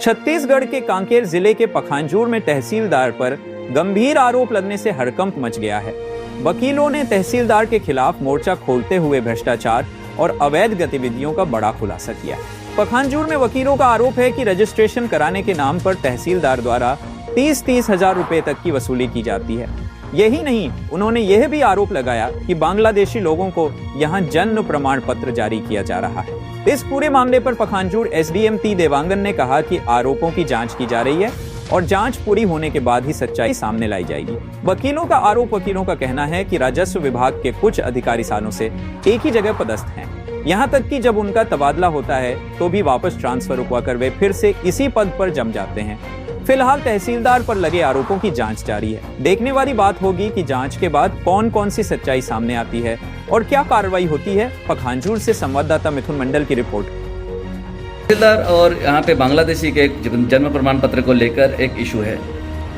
छत्तीसगढ़ के कांकेर जिले के पखांजूर में तहसीलदार पर गंभीर आरोप लगने से हड़कंप मच गया है। वकीलों ने तहसीलदार के खिलाफ मोर्चा खोलते हुए भ्रष्टाचार और अवैध गतिविधियों का बड़ा खुलासा किया। पखांजूर में वकीलों का आरोप है कि रजिस्ट्रेशन कराने के नाम पर तहसीलदार द्वारा 30-30 हजार रुपए तक की वसूली की जाती है। यही नहीं, उन्होंने यह भी आरोप लगाया कि बांग्लादेशी लोगों को यहां जन्म प्रमाण पत्र जारी किया जा रहा है। इस पूरे मामले पर पखांजूर एसडीएम टी देवांगन ने कहा कि आरोपों की जांच की जा रही है और जांच पूरी होने के बाद ही सच्चाई सामने लाई जाएगी। वकीलों का आरोप, वकीलों का कहना है कि राजस्व विभाग के कुछ अधिकारी सालों से एक ही जगह पदस्थ हैं। यहाँ तक कि जब उनका तबादला होता है तो भी वापस ट्रांसफर रुकवाकर वे फिर से इसी पद पर जम जाते हैं। फिलहाल तहसीलदार पर लगे आरोपों की जांच जारी है। देखने वाली बात होगी कि जांच के बाद कौन कौन सी सच्चाई सामने आती है और क्या कार्रवाई होती है। पखांजूर से संवाददाता मिथुन मंडल की रिपोर्ट। तहसीलदार और यहाँ पे बांग्लादेशी के एक जन्म प्रमाण पत्र को लेकर एक इशू है,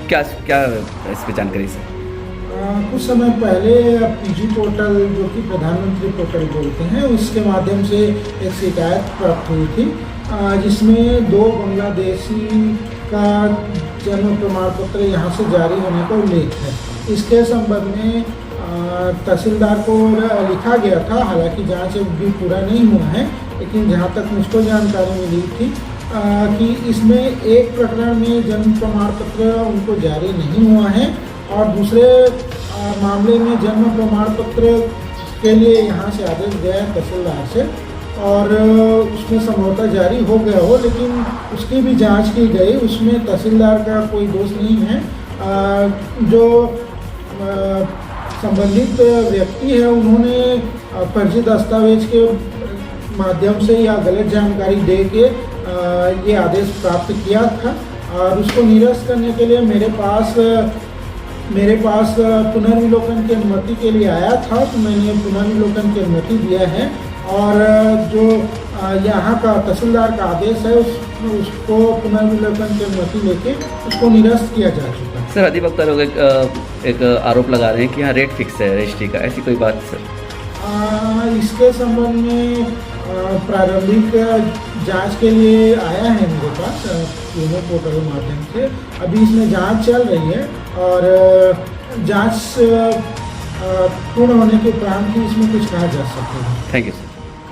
क्या इस पे जानकारी से? कुछ समय पहले पीजी पोर्टल, जो कि प्रधानमंत्री पोर्टल बोलते हैं, उसके माध्यम से एक शिकायत प्राप्त हुई थी जिसमें 2 बांग्लादेशी का जन्म प्रमाण पत्र यहाँ से जारी होने का उल्लेख है। इसके संबंध में तहसीलदार को लिखा गया था। हालांकि जांच भी पूरा नहीं हुआ है, लेकिन जहाँ तक मुझको जानकारी मिली थी कि इसमें एक प्रकरण में जन्म प्रमाण पत्र उनको जारी नहीं हुआ है और दूसरे मामले में जन्म प्रमाण पत्र के लिए यहाँ से आदेश गया है तहसीलदार से और उसमें संभवतः जारी हो गया हो, लेकिन उसकी भी जांच की गई। उसमें तहसीलदार का कोई दोष नहीं है। जो संबंधित व्यक्ति है उन्होंने फर्जी दस्तावेज के माध्यम से या गलत जानकारी दे के ये आदेश प्राप्त किया था और उसको निरस्त करने के लिए मेरे पास पुनर्विलोकन की अनुमति के लिए आया था, तो मैंने पुनर्विलोकन की अनुमति दिया है और जो यहाँ का तहसीलदार का आदेश है उसको पुनर्विलोकन की अनुमति लेके उसको निरस्त किया जा चुका है। सर, अधिवक्ता लोग एक आरोप लगा रहे हैं कि यहाँ रेट फिक्स है रजिस्ट्री का, ऐसी कोई बात सर? इसके संबंध में प्रारंभिक जांच के लिए आया है मेरे पास पीनो पोर्टल के माध्यम से। अभी इसमें जांच चल रही है और जांच पूर्ण होने के उपरांत ही इसमें कुछ कहा जा सकता है। Thank you sir.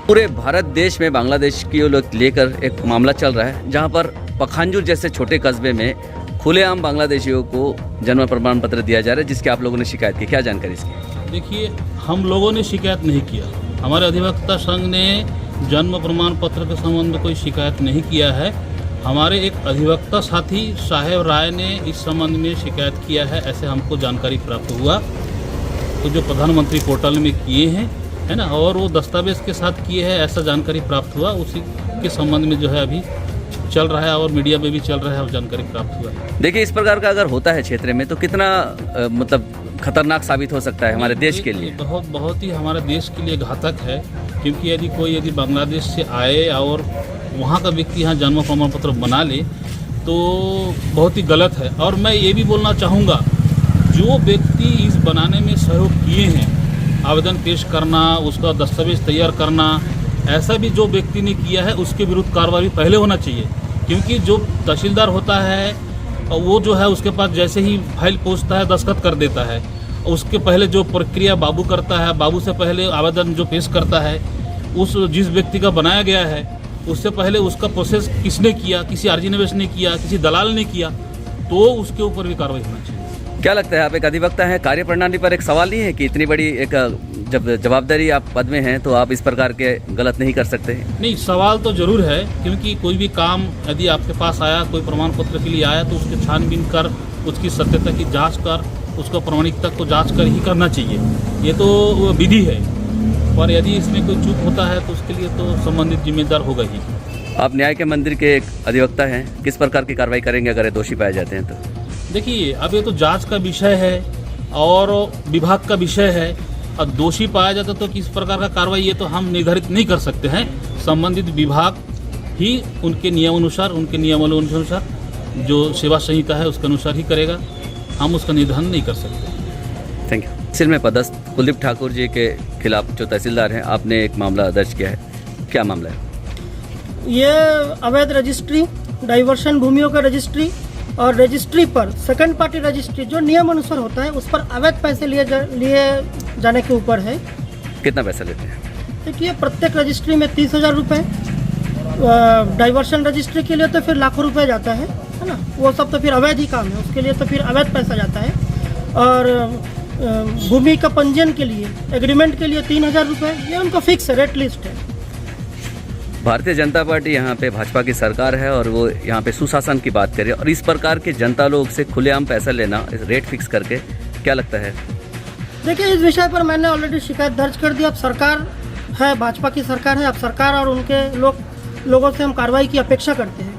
पूरे भारत देश में बांग्लादेश की लेकर एक मामला चल रहा है, जहां पर पखांजूर जैसे छोटे कस्बे में खुलेआम बांग्लादेशियों को जन्म प्रमाण पत्र दिया जा रहा है, जिसकी आप लोगों ने शिकायत की। क्या जानकारी इसकी? देखिए, हम लोगों ने शिकायत नहीं किया। हमारे अधिवक्ता संघ ने जन्म प्रमाण पत्र के संबंध में कोई शिकायत नहीं किया है। हमारे एक अधिवक्ता साथी साहेब राय ने इस संबंध में शिकायत किया है, ऐसे हमको जानकारी प्राप्त हुआ। तो जो प्रधानमंत्री पोर्टल में किए हैं, है ना, और वो दस्तावेज के साथ किए हैं, ऐसा जानकारी प्राप्त हुआ। उसी के संबंध में जो है अभी चल रहा है और मीडिया में भी चल रहा है और जानकारी प्राप्त हुआ है। देखिए, इस प्रकार का अगर होता है क्षेत्र में तो कितना मतलब खतरनाक साबित हो सकता है हमारे देश के लिए? बहुत ही हमारे देश के लिए घातक है, क्योंकि यदि बांग्लादेश से आए और वहाँ का व्यक्ति यहाँ जन्म प्रमाण पत्र बना ले तो बहुत ही गलत है। और मैं ये भी बोलना चाहूँगा, जो व्यक्ति इस बनाने में सहयोग किए हैं, आवेदन पेश करना, उसका दस्तावेज तैयार करना, ऐसा भी जो व्यक्ति ने किया है उसके विरुद्ध कार्रवाई पहले होना चाहिए। क्योंकि जो तहसीलदार होता है वो जो है उसके पास जैसे ही फाइल पहुँचता है दस्तखत कर देता है। उसके पहले जो प्रक्रिया बाबू करता है, बाबू से पहले आवेदन जो पेश करता है, जिस व्यक्ति का बनाया गया है उससे पहले उसका प्रोसेस किसने किया, किसी आरजी निवेश ने किया, किसी दलाल ने किया, तो उसके ऊपर भी कार्रवाई होना चाहिए। क्या लगता है, आप एक अधिवक्ता हैं, कार्यप्रणाली पर एक सवाल नहीं है कि इतनी बड़ी एक जब जवाबदारी आप पद में हैं तो आप इस प्रकार के गलत नहीं कर सकते? नहीं, सवाल तो जरूर है, क्योंकि कोई भी काम यदि आपके पास आया, कोई प्रमाण पत्र के लिए आया, तो उसकी छानबीन कर, उसकी सत्यता की जांच कर, उसको प्रमाणिकता को जांच कर ही करना चाहिए। ये तो विधि है, पर यदि इसमें कोई चूक होता है तो उसके लिए तो संबंधित जिम्मेदार होगा ही। आप न्याय के मंदिर के एक अधिवक्ता हैं, किस प्रकार की कार्रवाई करेंगे अगर दोषी पाए जाते हैं तो? देखिए, अब ये तो जांच का विषय है और विभाग का विषय है, और दोषी पाया जाता तो किस प्रकार का कार्रवाई ये तो हम निर्धारित नहीं कर सकते हैं। संबंधित विभाग ही उनके नियमानुसार, उनके नियमानुसार जो सेवा संहिता है उसके अनुसार ही करेगा, हम उसका निर्धारण नहीं कर सकते। Thank you. तहसील में पदस्थ कुलदीप ठाकुर जी के खिलाफ जो तहसीलदार हैं, आपने एक मामला दर्ज किया है, क्या मामला है? ये अवैध रजिस्ट्री डाइवर्शन भूमियों का रजिस्ट्री और रजिस्ट्री पर सेकंड पार्टी रजिस्ट्री जो नियम अनुसार होता है उस पर अवैध पैसे लिए जाने के ऊपर है। कितना पैसा लेते हैं? देखिए प्रत्येक रजिस्ट्री में 30,000 रुपये, डाइवर्शन रजिस्ट्री के लिए तो फिर लाखों रुपए जाता है ना, वो सब तो फिर अवैध ही काम है, उसके लिए तो फिर अवैध पैसा जाता है। और भूमि का पंजीयन के लिए एग्रीमेंट के लिए 3,000 रुपये, ये उनका फिक्स है, रेट लिस्ट है। भारतीय जनता पार्टी यहाँ पे भाजपा की सरकार है और वो यहाँ पे सुशासन की बात करे और इस प्रकार के जनता लोग से खुलेआम पैसा लेना रेट फिक्स करके, क्या लगता है? देखिए इस विषय पर मैंने ऑलरेडी शिकायत दर्ज कर दी। अब सरकार है, भाजपा की सरकार है, अब सरकार और उनके लोगों से हम कार्रवाई की अपेक्षा करते हैं।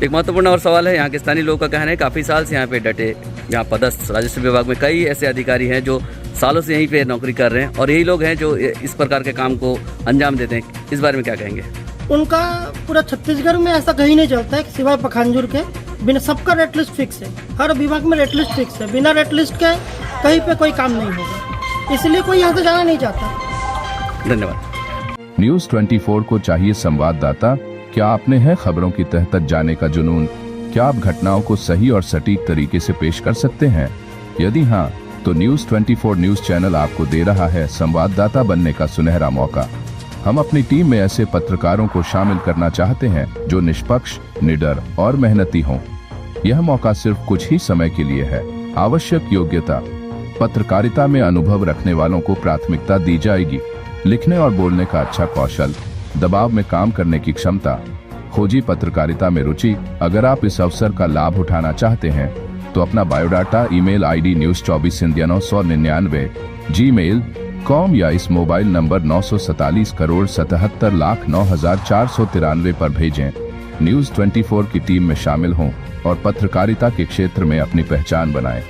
एक महत्वपूर्ण और सवाल है, यहाँ के स्थानीय लोगों का कहना है काफ़ी साल से यहाँ पे डटे, यहाँ पदस्थ राजस्व विभाग में कई ऐसे अधिकारी हैं जो सालों से यहीं पे नौकरी कर रहे हैं और यही लोग हैं जो इस प्रकार के काम को अंजाम देते हैं। इस बारे में क्या कहेंगे? उनका पूरा छत्तीसगढ़ में ऐसा कहीं नहीं चलता है सिवाय पखानजूर के, बिना सबका रेट लिस्ट फिक्स है, हर विभाग में रेट लिस्ट फिक्स है, बिना रेट लिस्ट के कहीं पे कोई काम नहीं होगा, इसलिए कोई यहाँ से जाना नहीं चाहता। धन्यवाद। न्यूज़ 24 को चाहिए संवाददाता, क्या आपने है खबरों की तह तक जाने का जुनून? क्या आप घटनाओं को सही और सटीक तरीके से पेश कर सकते हैं? यदि हाँ, तो न्यूज़ 24 न्यूज़ चैनल आपको दे रहा है संवाददाता बनने का सुनहरा मौका। हम अपनी टीम में ऐसे पत्रकारों को शामिल करना चाहते हैं जो निष्पक्ष, निडर और मेहनती हों। यह मौका सिर्फ कुछ ही समय के लिए है। आवश्यक योग्यता: पत्रकारिता में अनुभव रखने वालों को प्राथमिकता दी जाएगी। लिखने और बोलने का अच्छा कौशल, दबाव में काम करने की क्षमता, खोजी पत्रकारिता में रुचि। अगर आप इस अवसर का लाभ उठाना चाहते हैं तो अपना biodata email ID news24india999 gmail.com या इस मोबाइल नंबर 947,77,09,493 पर भेजें। न्यूज़ 24 की टीम में शामिल हों और पत्रकारिता के क्षेत्र में अपनी पहचान बनाएं।